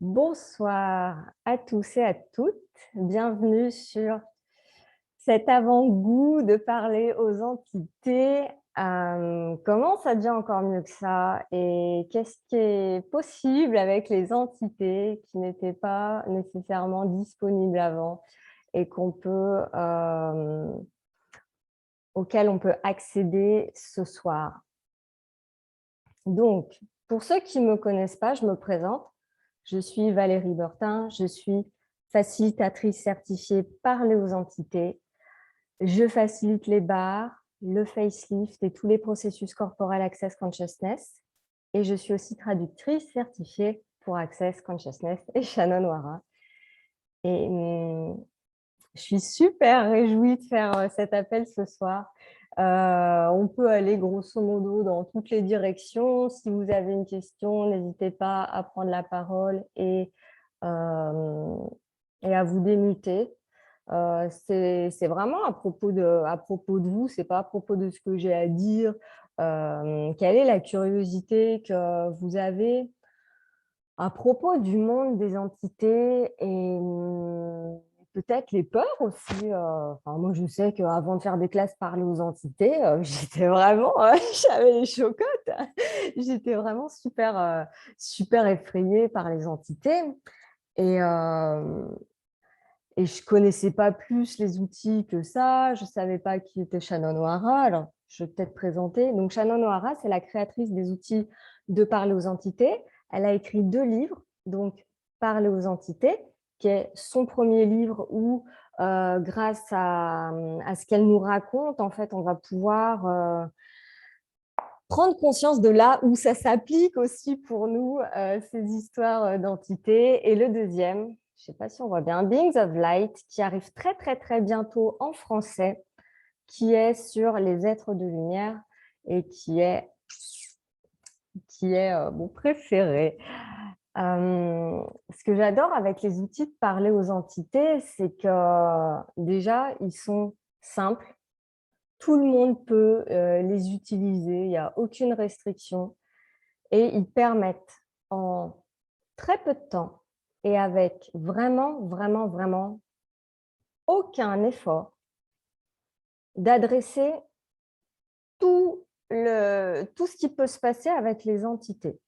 Bonsoir à tous et à toutes. Bienvenue sur cet avant-goût de parler aux entités. Comment ça devient encore mieux que ça? Et qu'est-ce qui est possible avec les entités qui n'étaient pas nécessairement disponibles avant et auxquelles on peut accéder ce soir? Donc, pour ceux qui ne me connaissent pas, je me présente. Je suis Valérie Bertin, je suis facilitatrice certifiée Parler aux entités. Je facilite les barres, le facelift et tous les processus corporel Access Consciousness. Et je suis aussi traductrice certifiée pour Access Consciousness et Shannon Wara. Et je suis super réjouie de faire cet appel ce soir. On peut aller grosso modo dans toutes les directions. Si vous avez une question, n'hésitez pas à prendre la parole euh, et à vous démuter. C'est vraiment à propos de vous, c'est pas à propos de ce que j'ai à dire. Quelle est la curiosité que vous avez à propos du monde des entités et peut-être les peurs aussi. Enfin, moi, je sais qu'avant de faire des classes parler aux entités, j'étais vraiment, j'avais les chocottes. J'étais vraiment super effrayée par les entités. Et, euh, et je ne connaissais pas plus les outils que ça. Je ne savais pas qui était Shannon O'Hara. Alors, je vais peut-être présenter. Donc, Shannon O'Hara, c'est la créatrice des outils de parler aux entités. Elle a écrit 2 livres, donc Parler aux entités, qui est son premier livre où, grâce à ce qu'elle nous raconte, en fait, on va pouvoir prendre conscience de là où ça s'applique aussi pour nous, ces histoires d'entités. Et le deuxième, je ne sais pas si on voit bien, Beings of Light, qui arrive très bientôt en français, qui est sur les êtres de lumière et qui est mon préféré. Ce que j'adore avec les outils de parler aux entités, c'est que déjà, ils sont simples. Tout le monde peut les utiliser, il n'y a aucune restriction. Et ils permettent en très peu de temps et avec vraiment aucun effort d'adresser tout ce qui peut se passer avec les entités.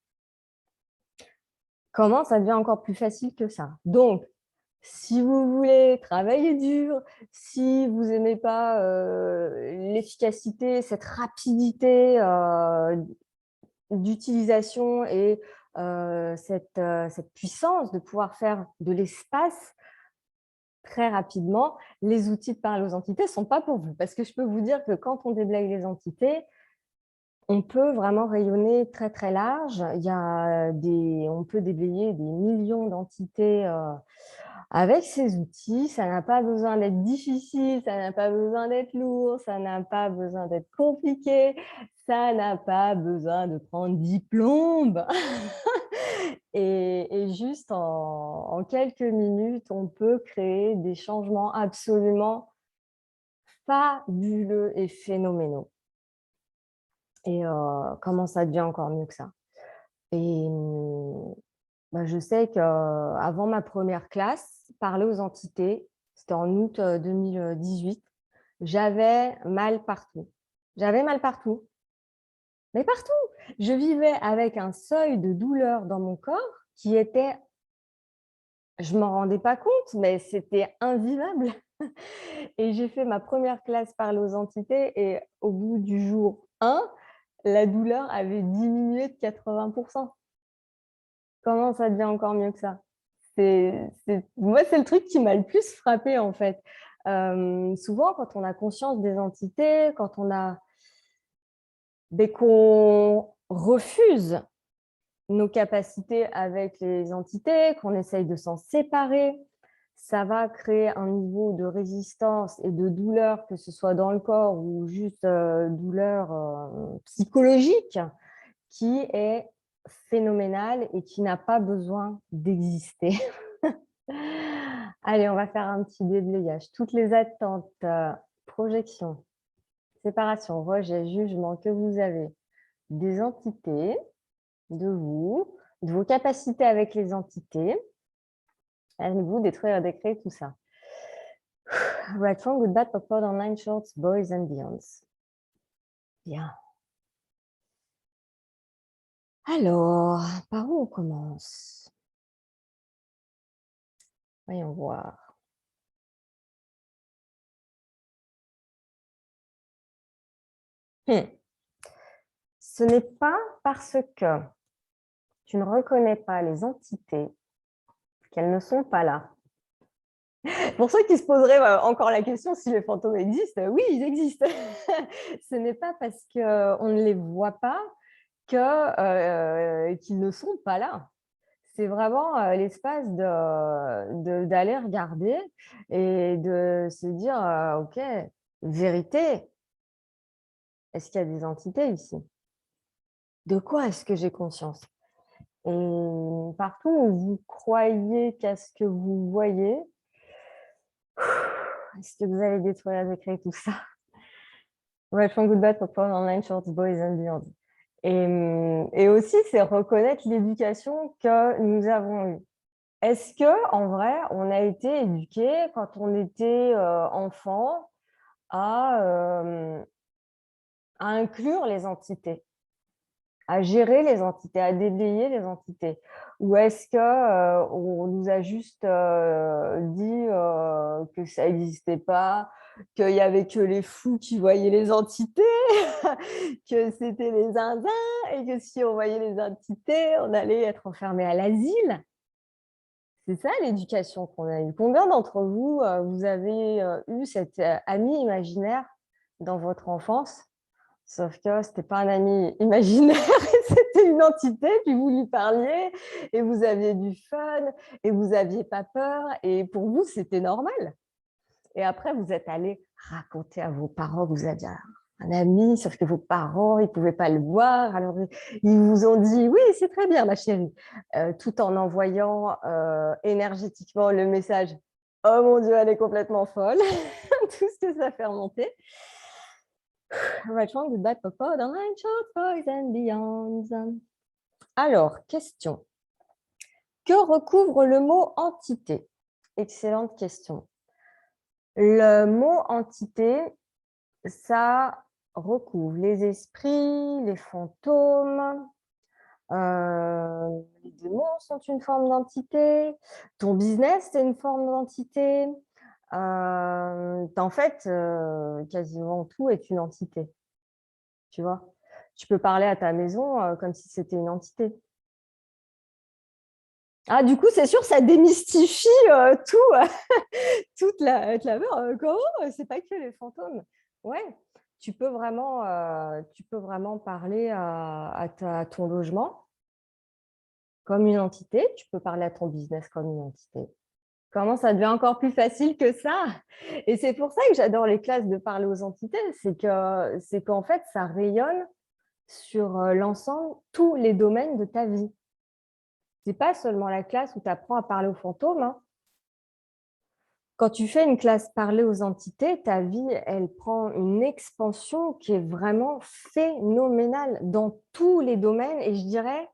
Comment ça devient encore plus facile que ça? Donc, si vous voulez travailler dur, si vous n'aimez pas l'efficacité, cette rapidité d'utilisation et cette puissance de pouvoir faire de l'espace très rapidement, les outils de parler aux entités ne sont pas pour vous. Parce que je peux vous dire que quand on déblaye les entités, on peut vraiment rayonner très large. On peut déblayer des millions d'entités avec ces outils. Ça n'a pas besoin d'être difficile, ça n'a pas besoin d'être lourd, ça n'a pas besoin d'être compliqué, ça n'a pas besoin de prendre 10 plombes. Et juste en quelques minutes, on peut créer des changements absolument fabuleux et phénoménaux. Et comment ça devient encore mieux que ça? Et je sais qu'avant ma première classe, parler aux entités, c'était en août 2018, j'avais mal partout. J'avais mal partout, mais partout. Je vivais avec un seuil de douleur dans mon corps qui était, je ne m'en rendais pas compte, mais c'était invivable. Et j'ai fait ma première classe parler aux entités et au bout du jour 1, la douleur avait diminué de 80%. Comment ça devient encore mieux que ça? Moi, c'est le truc qui m'a le plus frappé en fait. Souvent, quand on a conscience des entités, dès qu'on refuse nos capacités avec les entités, qu'on essaye de s'en séparer, ça va créer un niveau de résistance et de douleur, que ce soit dans le corps ou juste douleur psychologique, qui est phénoménal et qui n'a pas besoin d'exister. Allez, on va faire un petit déblayage. Toutes les attentes, projection, séparation, rejet, jugement que vous avez des entités de vous, de vos capacités avec les entités. À vous détruire, décréer tout ça. Right, wrong, good, bad, pop, online, shorts, boys and beyonds. Bien. Alors, par où on commence? Voyons voir. Ce n'est pas parce que tu ne reconnais pas les entités qu'elles ne sont pas là. Pour ceux qui se poseraient encore la question si les fantômes existent, oui, ils existent. Ce n'est pas parce qu'on ne les voit pas qu'ils ne sont pas là. C'est vraiment l'espace d'aller regarder et de se dire, OK, vérité, est-ce qu'il y a des entités ici? De quoi est-ce que j'ai conscience? Et partout où vous croyez qu'à ce que vous voyez, est-ce que vous allez détruire et créer tout ça? Right from good bad, pop online, shorts, boys and beyond. Et aussi, c'est reconnaître l'éducation que nous avons eue. Est-ce que, en vrai, on a été éduqué quand on était enfant à inclure les entités, à gérer les entités, à déblayer les entités? Ou est-ce qu'on nous a juste dit que ça n'existait pas, qu'il n'y avait que les fous qui voyaient les entités, que c'était les zinzins et que si on voyait les entités, on allait être enfermé à l'asile? C'est ça l'éducation qu'on a eue. Combien d'entre vous, vous avez eu cet ami imaginaire dans votre enfance? Sauf que ce n'était pas un ami imaginaire, c'était une entité, puis vous lui parliez et vous aviez du fun et vous n'aviez pas peur et pour vous, c'était normal. Et après, vous êtes allé raconter à vos parents que vous aviez un ami, sauf que vos parents, ils ne pouvaient pas le voir. Alors, ils vous ont dit, oui, c'est très bien, ma chérie, tout en envoyant énergétiquement le message, oh mon Dieu, elle est complètement folle, tout ce que ça fait remonter. Right, wrong, good, bad, pop, online, short, boys and beyond. Alors, question. Que recouvre le mot entité? Excellente question. Le mot entité, ça recouvre les esprits, les fantômes, les démons sont une forme d'entité, ton business, c'est une forme d'entité. En fait, quasiment tout est une entité, tu vois. Tu peux parler à ta maison comme si c'était une entité. Ah, du coup, c'est sûr, ça démystifie tout, toute la comment? C'est pas que les fantômes. Ouais, tu peux vraiment parler à ton logement comme une entité. Tu peux parler à ton business comme une entité. Comment ça devient encore plus facile que ça? Et c'est pour ça que j'adore les classes de parler aux entités. C'est qu'en fait, ça rayonne sur l'ensemble, tous les domaines de ta vie. Ce n'est pas seulement la classe où tu apprends à parler aux fantômes, hein. Quand tu fais une classe parler aux entités, ta vie, elle prend une expansion qui est vraiment phénoménale dans tous les domaines et je dirais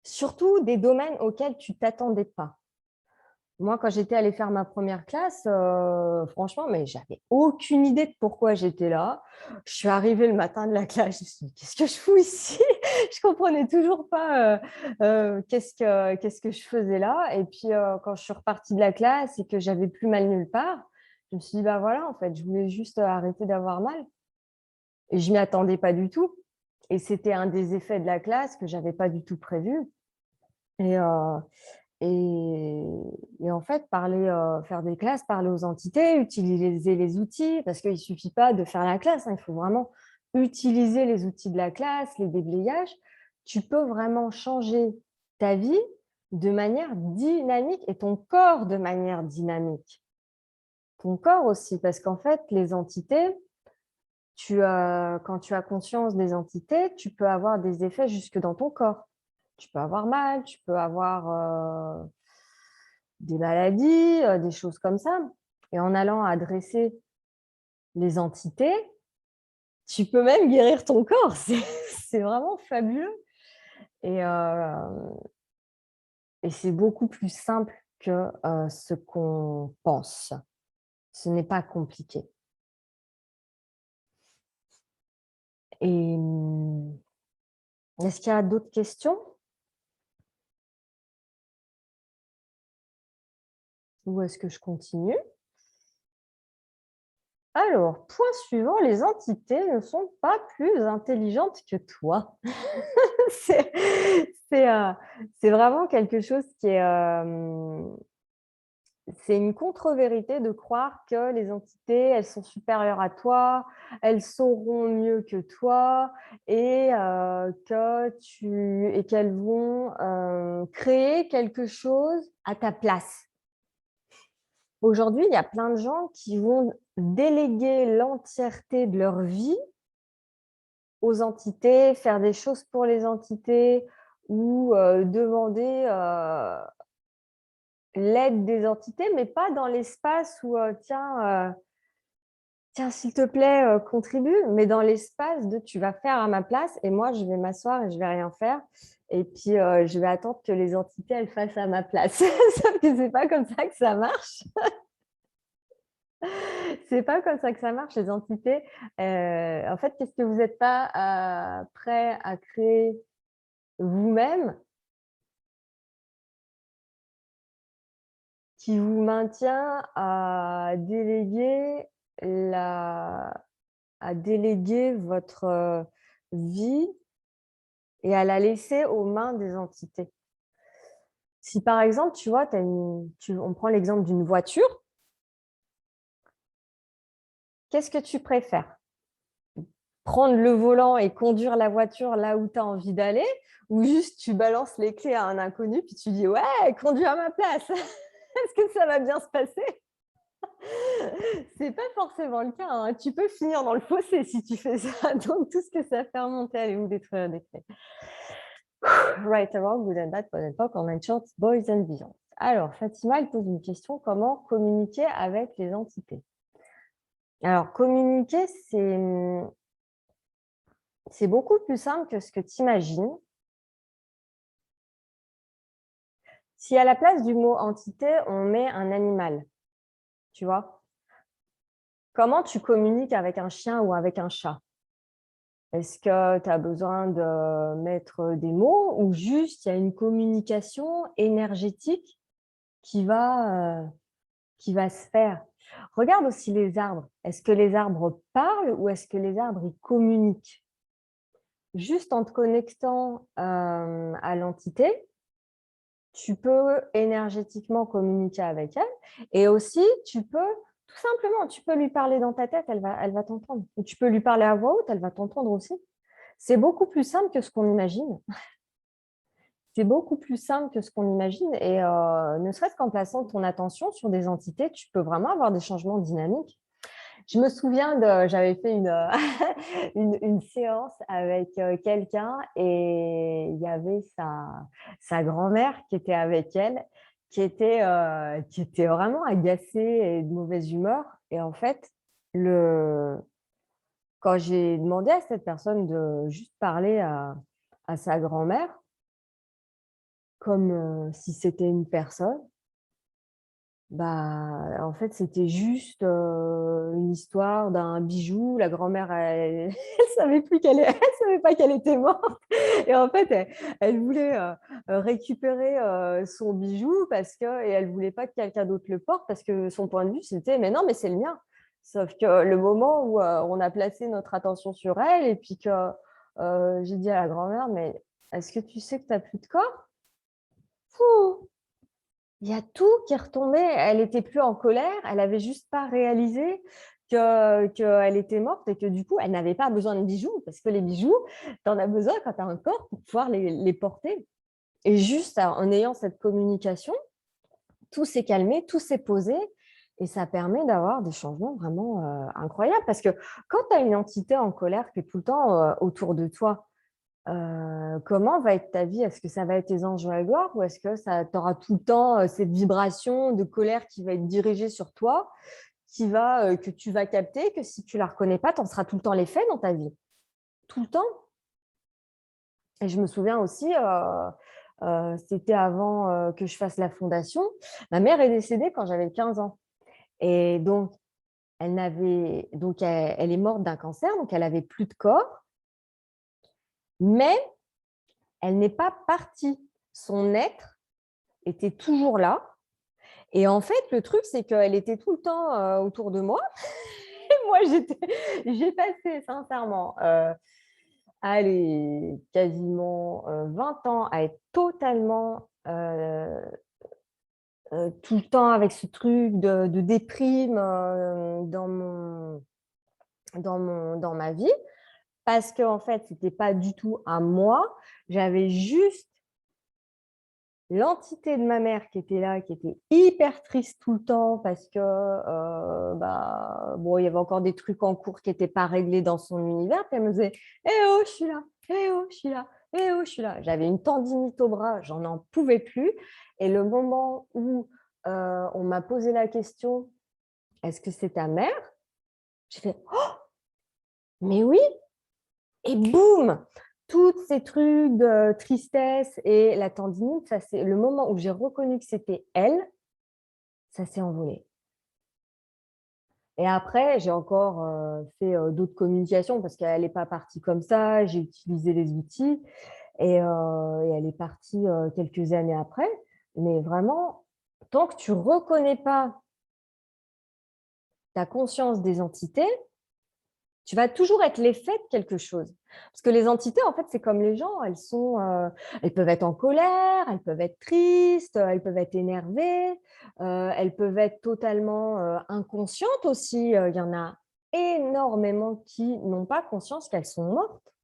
surtout des domaines auxquels tu ne t'attendais pas. Moi, quand j'étais allée faire ma première classe, franchement, mais j'avais aucune idée de pourquoi j'étais là. Je suis arrivée le matin de la classe, je me suis dit, qu'est-ce que je fous ici? Je comprenais toujours pas qu'est-ce que je faisais là. Et puis, quand je suis repartie de la classe et que j'avais plus mal nulle part, je me suis dit, bah voilà, en fait, je voulais juste arrêter d'avoir mal. Et je m'y attendais pas du tout. Et c'était un des effets de la classe que j'avais pas du tout prévu. Et, et en fait, faire des classes, parler aux entités, utiliser les outils, parce qu'il ne suffit pas de faire la classe, hein, il faut vraiment utiliser les outils de la classe, les déblayages. Tu peux vraiment changer ta vie de manière dynamique et ton corps de manière dynamique. Ton corps aussi, parce qu'en fait, les entités, quand tu as conscience des entités, tu peux avoir des effets jusque dans ton corps. Tu peux avoir mal, tu peux avoir des maladies, des choses comme ça. Et en allant adresser les entités, tu peux même guérir ton corps. C'est vraiment fabuleux. Et Et c'est beaucoup plus simple que ce qu'on pense. Ce n'est pas compliqué. Et est-ce qu'il y a d'autres questions? Ou est-ce que je continue? Alors, point suivant, les entités ne sont pas plus intelligentes que toi. C'est c'est, euh, c'est vraiment quelque chose qui est... c'est une contre-vérité de croire que les entités, elles sont supérieures à toi, elles sauront mieux que toi et qu'elles vont créer quelque chose à ta place. Aujourd'hui, il y a plein de gens qui vont déléguer l'entièreté de leur vie aux entités, faire des choses pour les entités ou demander l'aide des entités, mais pas dans l'espace où tiens, s'il te plaît, contribue, mais dans l'espace de tu vas faire à ma place et moi, je vais m'asseoir et je vais rien faire. Et puis, je vais attendre que les entités, elles fassent à ma place. Sauf que c'est pas comme ça que ça marche. C'est pas comme ça que ça marche, les entités. En fait, qu'est-ce que vous n'êtes pas prêt à créer vous-même qui vous maintient à déléguer votre vie et à la laisser aux mains des entités. Si par exemple, tu vois, on prend l'exemple d'une voiture, qu'est-ce que tu préfères? Prendre le volant et conduire la voiture là où tu as envie d'aller, ou juste tu balances les clés à un inconnu puis tu dis ouais, conduis à ma place. Est-ce que ça va bien se passer? C'est pas forcément le cas, hein. Tu peux finir dans le fossé si tu fais ça. Donc tout ce que ça fait remonter, allez vous détruire des clés. Right, around, good and bad, good and pop, online shorts, boys and beyond. Alors, Fatima, elle pose une question, comment communiquer avec les entités? Alors, communiquer, c'est beaucoup plus simple que ce que tu imagines. Si à la place du mot entité, on met un animal, tu vois, comment tu communiques avec un chien ou avec un chat? Est-ce que tu as besoin de mettre des mots ou juste il y a une communication énergétique qui va se faire? Regarde aussi les arbres. Est-ce que les arbres parlent ou est-ce que les arbres ils communiquent? Juste en te connectant à l'entité, tu peux énergétiquement communiquer avec elle et aussi tu peux tout simplement, tu peux lui parler dans ta tête, elle va t'entendre. Et tu peux lui parler à voix haute, elle va t'entendre aussi. C'est beaucoup plus simple que ce qu'on imagine. C'est beaucoup plus simple que ce qu'on imagine et ne serait-ce qu'en plaçant ton attention sur des entités, tu peux vraiment avoir des changements dynamiques. Je me souviens, j'avais fait une séance avec quelqu'un et il y avait sa grand-mère qui était avec elle, qui était vraiment agacée et de mauvaise humeur. Et en fait, quand j'ai demandé à cette personne de juste parler à sa grand-mère, comme si c'était une personne, bah, en fait, c'était juste une histoire d'un bijou. La grand-mère, elle savait plus elle savait pas qu'elle était morte. Et en fait, elle voulait récupérer son bijou et elle voulait pas que quelqu'un d'autre le porte parce que son point de vue, c'était, mais non, mais c'est le mien. Sauf que le moment où on a placé notre attention sur elle et puis que j'ai dit à la grand-mère, mais est-ce que tu sais que tu n'as plus de corps? Fou. Il y a tout qui est retombé. Elle était plus en colère, elle avait juste pas réalisé qu'elle était morte et que du coup, elle n'avait pas besoin de bijoux parce que les bijoux, tu en as besoin quand tu as un corps pour pouvoir les porter. Et juste en ayant cette communication, tout s'est calmé, tout s'est posé et ça permet d'avoir des changements vraiment incroyables parce que quand tu as une entité en colère qui est tout le temps autour de toi, comment va être ta vie? Est-ce que ça va être tes anges de la gloire ou est-ce que tu auras tout le temps cette vibration de colère qui va être dirigée sur toi, que tu vas capter, que si tu ne la reconnais pas, tu en seras tout le temps l'effet dans ta vie? Tout le temps. Et je me souviens aussi, C'était avant que je fasse la fondation. Ma mère est décédée quand j'avais 15 ans. Et donc, elle est morte d'un cancer, donc elle n'avait plus de corps, mais elle n'est pas partie. Son être était toujours là. Et en fait, le truc, c'est qu'elle était tout le temps autour de moi. Et moi, j'ai passé sincèrement allez, quasiment 20 ans à être totalement tout le temps avec ce truc de déprime dans ma vie, parce qu'en fait, ce n'était pas du tout à moi. J'avais juste l'entité de ma mère qui était là, qui était hyper triste tout le temps parce que bon, il y avait encore des trucs en cours qui n'étaient pas réglés dans son univers. Puis elle me disait « Eh oh, je suis là, eh oh, je suis là, eh oh, je suis là ». J'avais une tendinite au bras, j'en en pouvais plus. Et le moment où on m'a posé la question « Est-ce que c'est ta mère ?» J'ai fait « Oh, mais oui !» Et boum, tous ces trucs de tristesse et la tendinite, ça, c'est le moment où j'ai reconnu que c'était elle, ça s'est envolé. Et après, j'ai encore fait d'autres communications parce qu'elle n'est pas partie comme ça. J'ai utilisé les outils et elle est partie quelques années après. Mais vraiment, tant que tu ne reconnais pas ta conscience des entités, tu vas toujours être l'effet de quelque chose. Parce que les entités, en fait, c'est comme les gens. Elles peuvent être en colère, elles peuvent être tristes, elles peuvent être énervées, elles peuvent être totalement inconscientes aussi. Il y en a énormément qui n'ont pas conscience qu'elles sont mortes.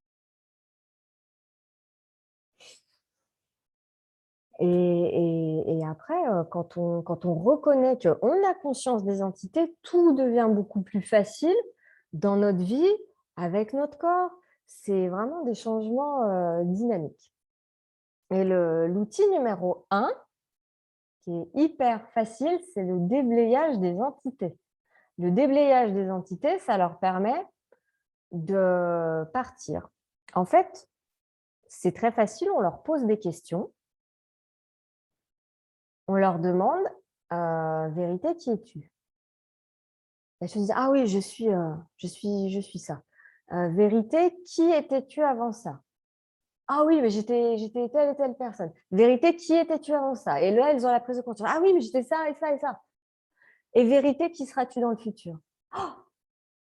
Et après, quand on reconnaît qu'on a conscience des entités, tout devient beaucoup plus facile dans notre vie, avec notre corps. C'est vraiment des changements dynamiques. Et l'outil numéro 1, qui est hyper facile, c'est le déblayage des entités. Le déblayage des entités, ça leur permet de partir. En fait, c'est très facile, on leur pose des questions. On leur demande vérité, qui es-tu? Elles se disent ah oui, je suis ça. Vérité, qui étais-tu avant ça? Ah oui, mais j'étais telle et telle personne. Vérité, qui étais-tu avant ça? Et là, elles ont la prise de conscience. Ah oui, mais j'étais ça et ça et ça. Et vérité, qui seras-tu dans le futur? Oh,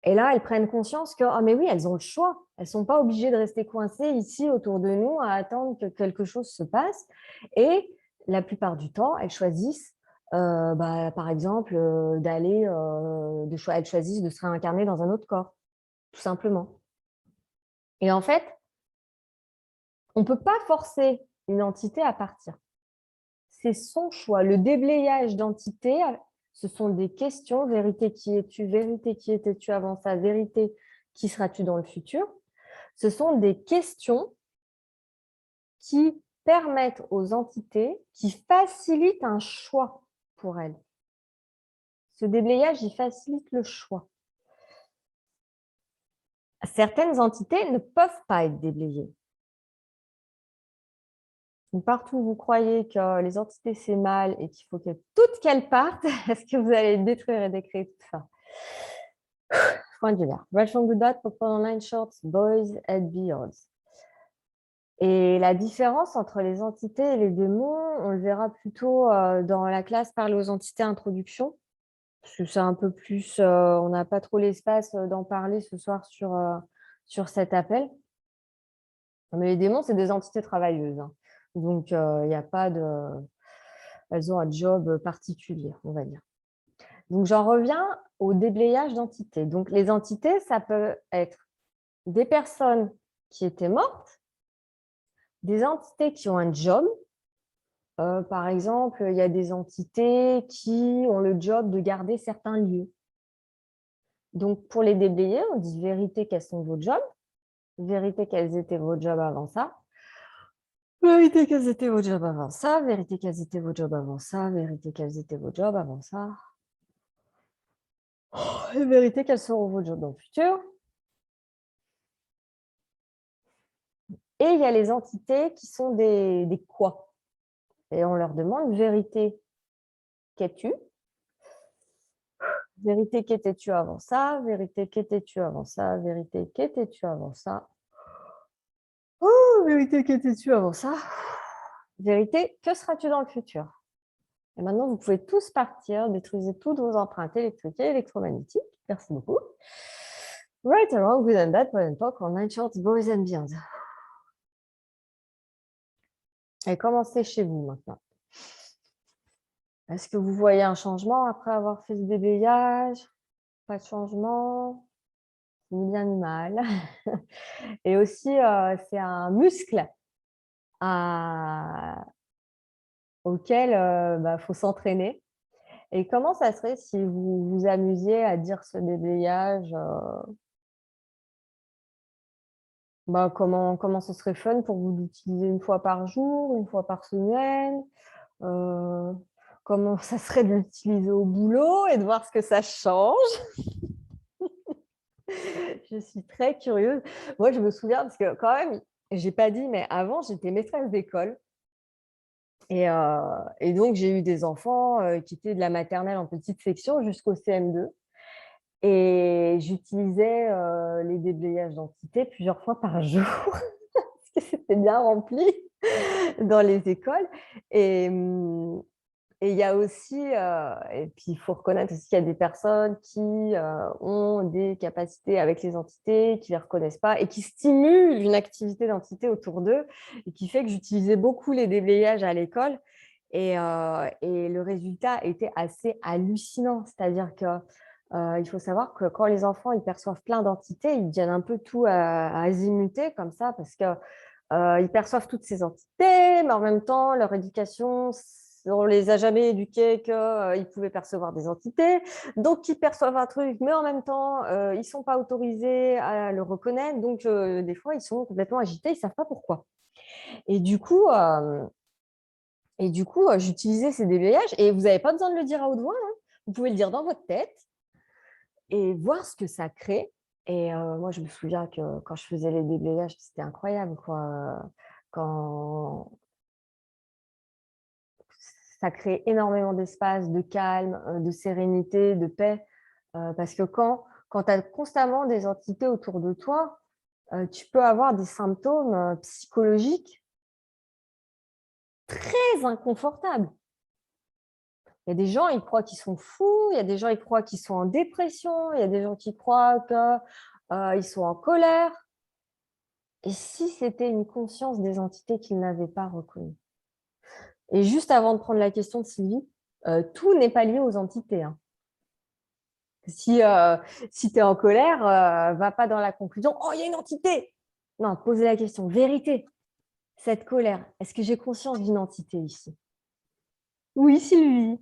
et là, elles prennent conscience que, ah mais oui, elles ont le choix. Elles ne sont pas obligées de rester coincées ici autour de nous à attendre que quelque chose se passe. Et la plupart du temps, elles choisissent, par exemple, elles choisissent de se réincarner dans un autre corps, tout simplement. Et en fait, on ne peut pas forcer une entité à partir. C'est son choix. Le déblayage d'entité, ce sont des questions. Vérité, qui es-tu? Vérité, qui étais-tu avant ça? Vérité, qui seras-tu dans le futur? Ce sont des questions qui permettent aux entités, qui facilitent un choix pour elles. Ce déblayage, il facilite le choix. Certaines entités ne peuvent pas être déblayées. Partout où vous croyez que les entités, c'est mal et qu'il faut que toutes qu'elles partent, est-ce que vous allez détruire et décréer tout ça? Point du verre. Right from good dot, pop online shorts, boys and beyond. Et la différence entre les entités et les démons, on le verra plutôt dans la classe Parler aux entités introduction, parce que c'est un peu plus, on n'a pas trop l'espace d'en parler ce soir sur cet appel. Mais les démons, c'est des entités travailleuses, hein. Donc, il n'y a pas de... Elles ont un job particulier, on va dire. Donc, j'en reviens au déblayage d'entités. Donc, les entités, ça peut être des personnes qui étaient mortes, des entités qui ont un job. Par exemple, il y a des entités qui ont le job de garder certains lieux. Donc, pour les déblayer, on dit vérité, quels sont vos jobs, vérité, quels étaient vos jobs avant ça, vérité, quels étaient vos jobs avant ça, vérité, quels étaient vos jobs avant ça, vérité, quels étaient vos jobs avant ça, et vérité, quels seront vos jobs dans le futur. Et il y a les entités qui sont des quoi. Et on leur demande vérité, qu'es-tu? Vérité, qu'étais-tu avant ça? Vérité, qu'étais-tu avant ça? Vérité, qu'étais-tu avant ça? Oh, vérité, qu'étais-tu avant ça? Vérité, que seras-tu dans le futur? Et maintenant, vous pouvez tous partir, détruisez toutes vos empreintes électriques et électromagnétiques. Merci beaucoup. Right or wrong, good and bad, point and talk, online shorts, boys and beyond. Et commencez chez vous maintenant. Est-ce que vous voyez un changement après avoir fait ce déblayage? Pas de changement, ni bien ni mal. Et aussi, c'est un muscle auquel il faut s'entraîner. Et comment ça serait si vous vous amusiez à dire ce déblayage comment ce serait fun pour vous d'utiliser une fois par jour, une fois par semaine comment ça serait de l'utiliser au boulot et de voir ce que ça change. Je suis très curieuse. Moi, je me souviens, parce que quand même, je n'ai pas dit, mais avant, j'étais maîtresse d'école. Et donc, j'ai eu des enfants qui étaient de la maternelle en petite section jusqu'au CM2. Et j'utilisais les déblayages d'entités plusieurs fois par jour, parce que c'était bien rempli dans les écoles. Et il y a aussi, et puis il faut reconnaître aussi qu'il y a des personnes qui ont des capacités avec les entités, qui ne les reconnaissent pas et qui stimulent une activité d'entité autour d'eux, et qui fait que j'utilisais beaucoup les déblayages à l'école. Et le résultat était assez hallucinant. C'est-à-dire que il faut savoir que quand les enfants ils perçoivent plein d'entités, ils deviennent un peu tout à azimuter comme ça, parce que ils perçoivent toutes ces entités, mais en même temps, leur éducation, on ne les a jamais éduqués qu'ils pouvaient percevoir des entités. Donc, ils perçoivent un truc, mais en même temps, ils ne sont pas autorisés à le reconnaître. Donc, des fois, ils sont complètement agités, ils ne savent pas pourquoi. Et du coup, j'utilisais ces déblayages, et vous n'avez pas besoin de le dire à haute voix, hein. Vous pouvez le dire dans votre tête et voir ce que ça crée. Et moi, je me souviens que quand je faisais les déblayages, c'était incroyable, quoi. Quand ça crée énormément d'espace, de calme, de sérénité, de paix. Parce que quand tu as constamment des entités autour de toi, tu peux avoir des symptômes psychologiques très inconfortables. Il y a des gens, ils croient qu'ils sont fous, il y a des gens, ils croient qu'ils sont en dépression, il y a des gens qui croient qu'ils sont en colère. Et si c'était une conscience des entités qu'ils n'avaient pas reconnues? Et juste avant de prendre la question de Sylvie, tout n'est pas lié aux entités, hein. Si tu es en colère, va pas dans la conclusion « Oh, il y a une entité !» Non, posez la question. Vérité, cette colère, est-ce que j'ai conscience d'une entité ici? Oui, Sylvie.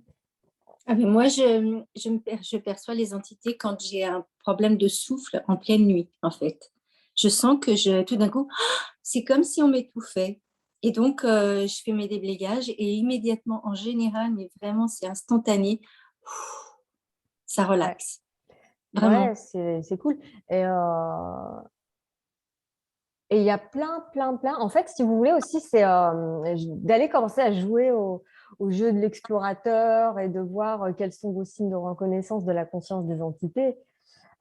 Ah, mais moi, je perçois les entités quand j'ai un problème de souffle en pleine nuit, en fait. Je sens que tout d'un coup, c'est comme si on m'étouffait. Et donc, je fais mes déblayages et immédiatement, en général, mais vraiment, c'est instantané, ça Ouais, relaxe. ouais, Vraiment. c'est cool. Et il y a plein. En fait, si vous voulez aussi, c'est d'aller commencer à jouer au jeu de l'explorateur et de voir quels sont vos signes de reconnaissance de la conscience des entités.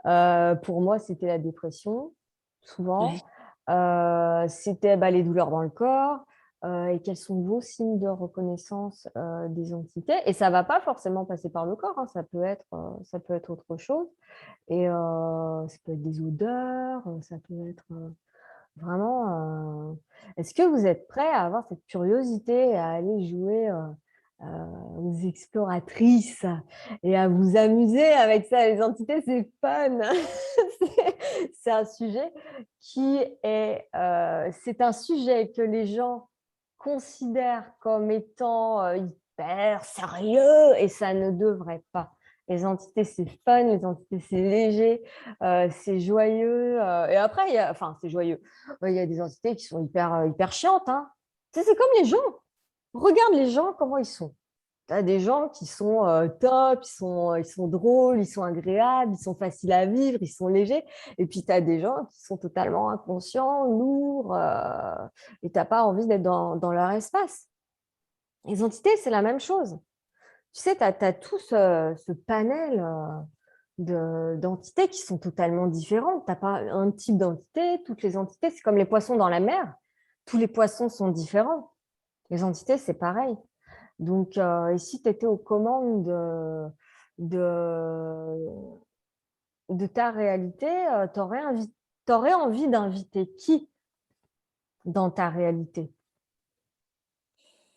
Pour moi, c'était la dépression, souvent. Ouais. C'était les douleurs dans le corps. Et quels sont vos signes de reconnaissance des entités? Et ça ne va pas forcément passer par le corps, hein, ça peut être autre chose. Et ça peut être des odeurs, ça peut être vraiment. Est-ce que vous êtes prêts à avoir cette curiosité, à aller jouer aux exploratrices et à vous amuser avec ça? Les entités, c'est fun. C'est un sujet c'est un sujet que les gens considèrent comme étant hyper sérieux, et ça ne devrait pas. Les entités, c'est fun, les entités, c'est léger, c'est joyeux. Et après, c'est joyeux. Il y a des entités qui sont hyper chiantes, hein. Tu sais, c'est comme les gens. Regarde les gens, comment ils sont. Tu as des gens qui sont top, ils sont drôles, ils sont agréables, ils sont faciles à vivre, ils sont légers. Et puis, tu as des gens qui sont totalement inconscients, lourds, et tu n'as pas envie d'être dans leur espace. Les entités, c'est la même chose. Tu sais, tu as tout ce panel d'entités qui sont totalement différentes. Tu n'as pas un type d'entité, toutes les entités, c'est comme les poissons dans la mer. Tous les poissons sont différents. Les entités, c'est pareil. Donc, et si tu étais aux commandes de, de ta réalité, tu aurais envie d'inviter qui dans ta réalité?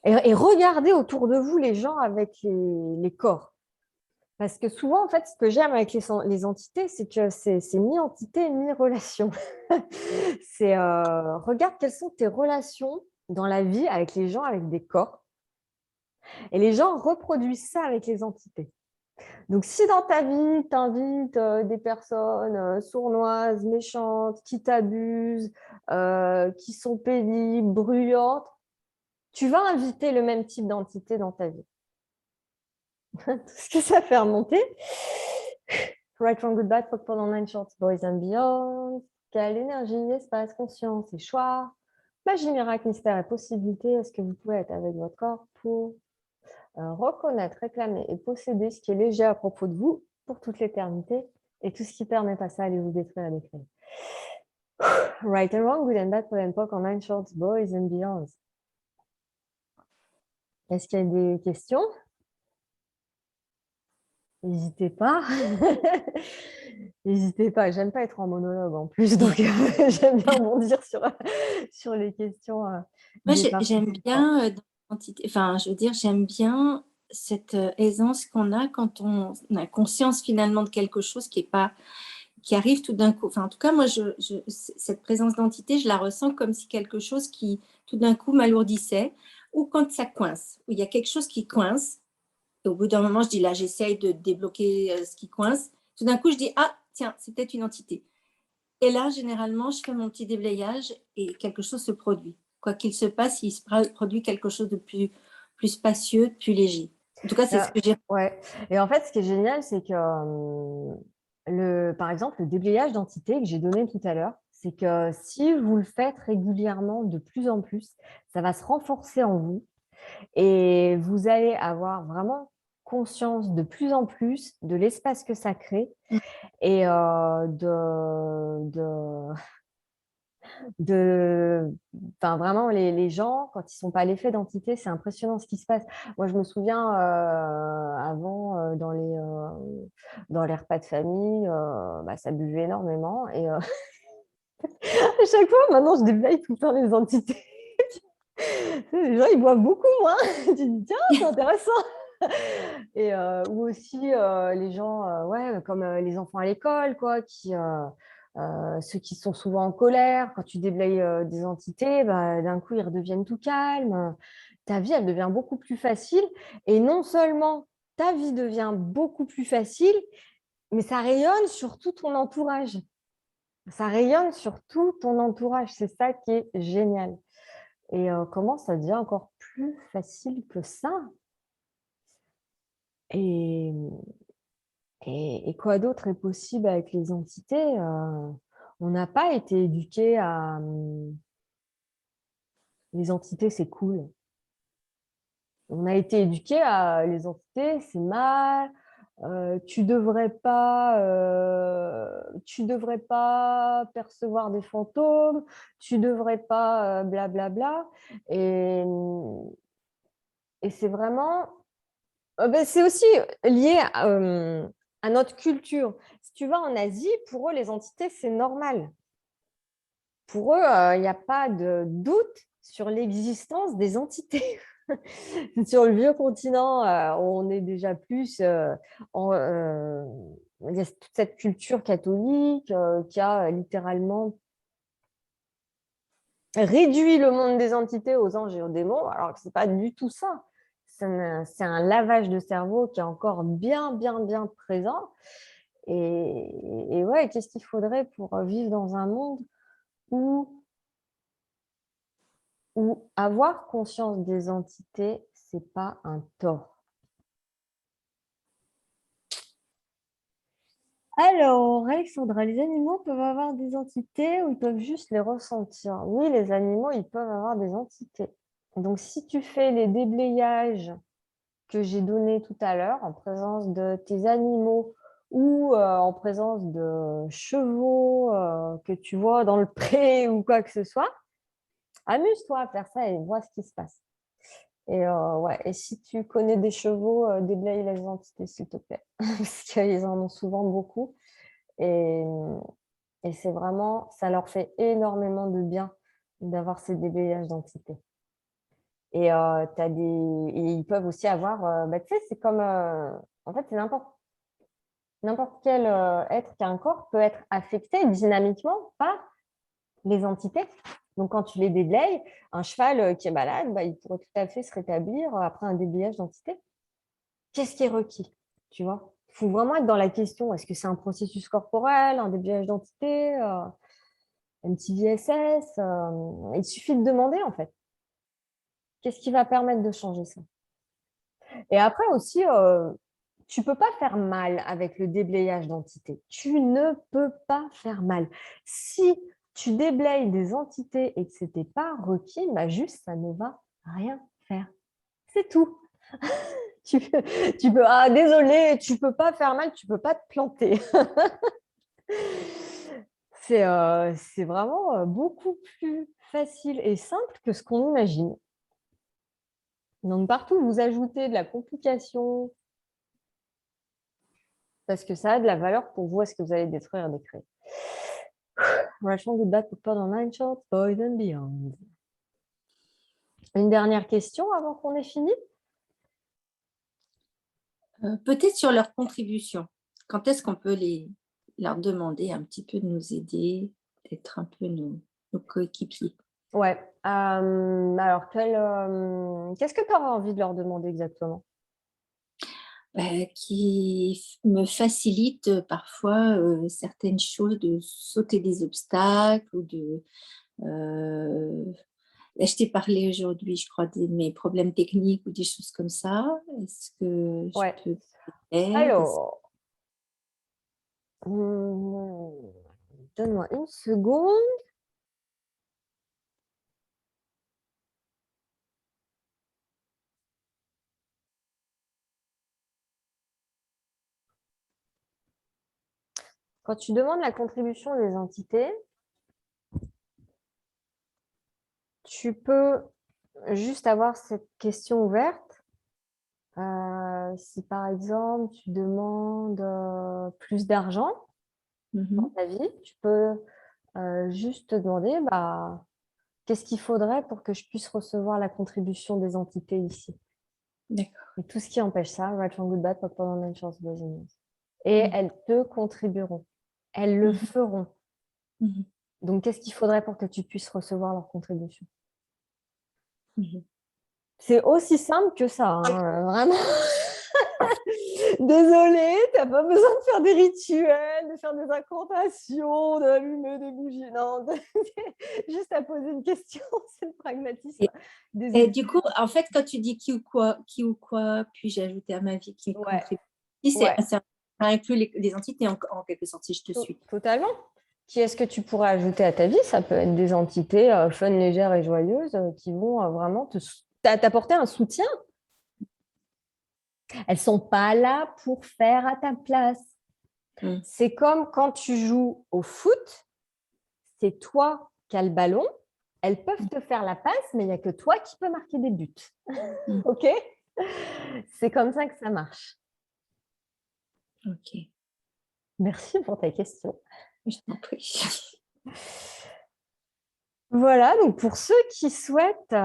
Et regardez autour de vous les gens avec les corps. Parce que souvent, en fait, ce que j'aime avec les entités, c'est que c'est ni entité ni relation. C'est regarde quelles sont tes relations dans la vie avec les gens avec des corps. Et les gens reproduisent ça avec les entités. Donc, si dans ta vie, tu invites des personnes sournoises, méchantes, qui t'abusent, qui sont pénibles, bruyantes, tu vas inviter le même type d'entité dans ta vie. Tout ce que ça fait remonter. Right from Goodbye, Fuck pendant 9 Shorts, Boys and Beyond. Quelle énergie, espace, conscience et choix. Magie, miracle, mystère et possibilité. Est-ce que vous pouvez être avec votre corps pour reconnaître, réclamer et posséder ce qui est léger à propos de vous pour toute l'éternité et tout ce qui permet pas ça, allez vous détruire et détruire. Right and wrong, good and bad, pour l'époque en 9 Shorts, Boys and Beyond. Est-ce qu'il y a des questions? N'hésitez pas. N'hésitez pas. J'aime pas être en monologue en plus, donc j'aime bien bondir sur les questions Moi, des j'aime participants. bien, enfin, je veux dire, j'aime bien cette aisance qu'on a quand on a conscience finalement de quelque chose qui est pas, qui arrive tout d'un coup. Enfin, en tout cas, moi, cette présence d'entité, je la ressens comme si quelque chose qui, tout d'un coup, m'alourdissait, ou quand ça coince, où il y a quelque chose qui coince. Et au bout d'un moment, je dis là, j'essaye de débloquer ce qui coince. Tout d'un coup, je dis, ah, tiens, c'est peut-être une entité. Et là, généralement, je fais mon petit déblayage et quelque chose se produit. Quoi qu'il se passe, il se produit quelque chose de plus spacieux, de plus léger. En tout cas, c'est ce que j'ai. Ouais. Et en fait, ce qui est génial, c'est que, par exemple, le déblayage d'entité que j'ai donné tout à l'heure, c'est que si vous le faites régulièrement de plus en plus, ça va se renforcer en vous et vous allez avoir vraiment conscience de plus en plus de l'espace que ça crée et enfin, vraiment, les gens, quand ils ne sont pas à l'effet d'entité, c'est impressionnant ce qui se passe. Moi, je me souviens avant, dans les repas de famille, bah, ça buvait énormément. Et à chaque fois, maintenant, je déblaye tout le temps les entités. Les gens, ils boivent beaucoup moins. Tu te dis, tiens, c'est intéressant. Et, ou aussi les gens, ouais, comme les enfants à l'école, quoi, ceux qui sont souvent en colère, quand tu déblayes des entités, bah, d'un coup, ils redeviennent tout calmes. Ta vie, elle devient beaucoup plus facile. Et non seulement ta vie devient beaucoup plus facile, mais ça rayonne sur tout ton entourage. Ça rayonne sur tout ton entourage. C'est ça qui est génial. Et comment ça devient encore plus facile que ça? Et, et quoi d'autre est possible avec les entités? On n'a pas été éduqué à les entités, c'est cool. On a été éduqué à les entités, c'est mal. Tu devrais pas percevoir des fantômes. Tu devrais pas blablabla. Et, et c'est vraiment ben, c'est aussi lié à notre culture. Si tu vas en Asie, pour eux, les entités, c'est normal. Pour eux, il n'y a pas de doute sur l'existence des entités. Sur le vieux continent, on est déjà plus il y a toute cette culture catholique qui a littéralement réduit le monde des entités aux anges et aux démons, alors que ce n'est pas du tout ça. C'est un lavage de cerveau qui est encore bien, bien, bien présent. Et ouais, qu'est-ce qu'il faudrait pour vivre dans un monde où avoir conscience des entités, c'est pas un tort. Alors, Alexandra, les animaux peuvent avoir des entités ou ils peuvent juste les ressentir? Oui, les animaux, ils peuvent avoir des entités. Donc, si tu fais les déblayages que j'ai donnés tout à l'heure en présence de tes animaux ou en présence de chevaux que tu vois dans le pré ou quoi que ce soit, amuse-toi à faire ça et vois ce qui se passe. Et, ouais. Et si tu connais des chevaux, déblaye les entités, s'il te plaît, parce qu'ils en ont souvent beaucoup. Et, et c'est vraiment, ça leur fait énormément de bien d'avoir ces déblayages d'entités. Et, et ils peuvent aussi avoir, tu sais, c'est comme, en fait, c'est n'importe quel être qui a un corps peut être affecté dynamiquement par les entités. Donc, quand tu les déblayes, un cheval qui est malade, il pourrait tout à fait se rétablir après un déblayage d'entité. Qu'est-ce qui est requis? Tu vois? Il faut vraiment être dans la question, est-ce que c'est un processus corporel, un déblayage d'entité, un petit VSS? Il suffit de demander, en fait. Qu'est-ce qui va permettre de changer ça? Et après aussi, tu ne peux pas faire mal avec le déblayage d'entités. Tu ne peux pas faire mal. Si tu déblayes des entités et que ce n'était pas requis, juste ça ne va rien faire. C'est tout. Ah, désolé, tu ne peux pas faire mal, tu ne peux pas te planter. C'est vraiment beaucoup plus facile et simple que ce qu'on imagine. Donc, partout, vous ajoutez de la complication, parce que ça a de la valeur pour vous, est-ce que vous allez détruire des créés. Rachel Goodbad pour pas dans Nine Shorts, Boys and Beyond. Une dernière question avant qu'on ait fini? Peut-être sur leur contribution. Quand est-ce qu'on peut leur demander un petit peu de nous aider, d'être un peu nos coéquipiers? Ouais. Alors, qu'est-ce que tu auras envie de leur demander exactement? Qui me facilite parfois certaines choses, de sauter des obstacles ou de... je t'ai parlé aujourd'hui, je crois, de mes problèmes techniques ou des choses comme ça. Est-ce que je Ouais. peux aider? Alors, donne-moi une seconde. Quand tu demandes la contribution des entités, tu peux juste avoir cette question ouverte. Si par exemple, tu demandes plus d'argent dans ta vie, tu peux juste te demander qu'est-ce qu'il faudrait pour que je puisse recevoir la contribution des entités ici. D'accord. Et tout ce qui empêche ça, Right from Good Bad, Pop Pendant Chance, et elles te contribueront. Elles le feront. Donc, qu'est-ce qu'il faudrait pour que tu puisses recevoir leur contribution? C'est aussi simple que ça, hein, vraiment. Désolée, tu n'as pas besoin de faire des rituels, de faire des incantations, d'allumer des bougies. Non, juste à poser une question, c'est le pragmatisme. Et du coup, en fait, quand tu dis qui ou quoi, puis-je ajouter à ma vie qui contribue, ça inclut les entités en quelque sorte, si je te suis. Totalement. Qui est-ce que tu pourrais ajouter à ta vie? Ça peut être des entités fun, légères et joyeuses qui vont vraiment t'apporter un soutien. Elles ne sont pas là pour faire à ta place. C'est comme quand tu joues au foot, c'est toi qui as le ballon. Elles peuvent te faire la passe, mais il n'y a que toi qui peux marquer des buts. OK? C'est comme ça que ça marche. OK. Merci pour ta question. Je t'en prie. Voilà, donc pour ceux qui souhaitent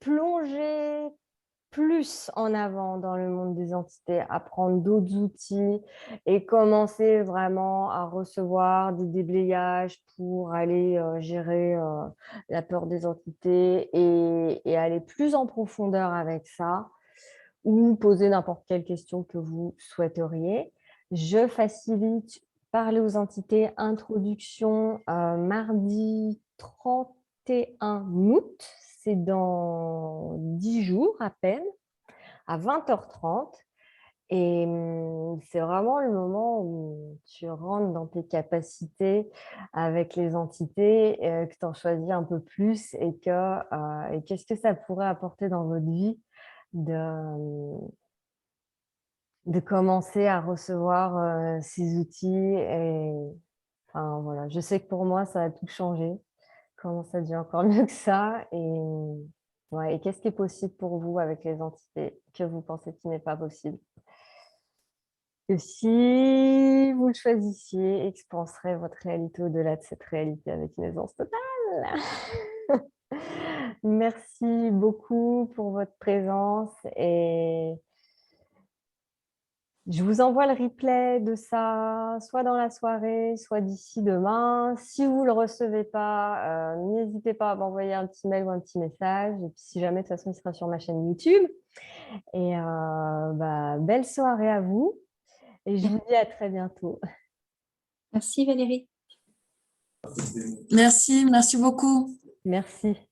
plonger plus en avant dans le monde des entités, apprendre d'autres outils et commencer vraiment à recevoir des déblayages pour aller gérer la peur des entités et aller plus en profondeur avec ça, ou poser n'importe quelle question que vous souhaiteriez. Je facilite Parler aux entités, introduction mardi 31 août, c'est dans 10 jours à peine, à 20h30. Et c'est vraiment le moment où tu rentres dans tes capacités avec les entités, que tu en choisis un peu plus et qu'est-ce que ça pourrait apporter dans votre vie de commencer à recevoir ces outils. Et enfin, voilà, je sais que pour moi, ça a tout changé. Comment ça devient encore mieux que ça. Ouais, et qu'est-ce qui est possible pour vous avec les entités que vous pensez qui n'est pas possible? Que si vous le choisissiez, expanserez votre réalité au-delà de cette réalité avec une aisance totale. Merci beaucoup pour votre présence et je vous envoie le replay de ça, soit dans la soirée, soit d'ici demain. Si vous ne le recevez pas, n'hésitez pas à m'envoyer un petit mail ou un petit message. Et puis, si jamais, de toute façon, il sera sur ma chaîne YouTube. Et belle soirée à vous. Et je vous dis à très bientôt. Merci Valérie. Merci beaucoup. Merci.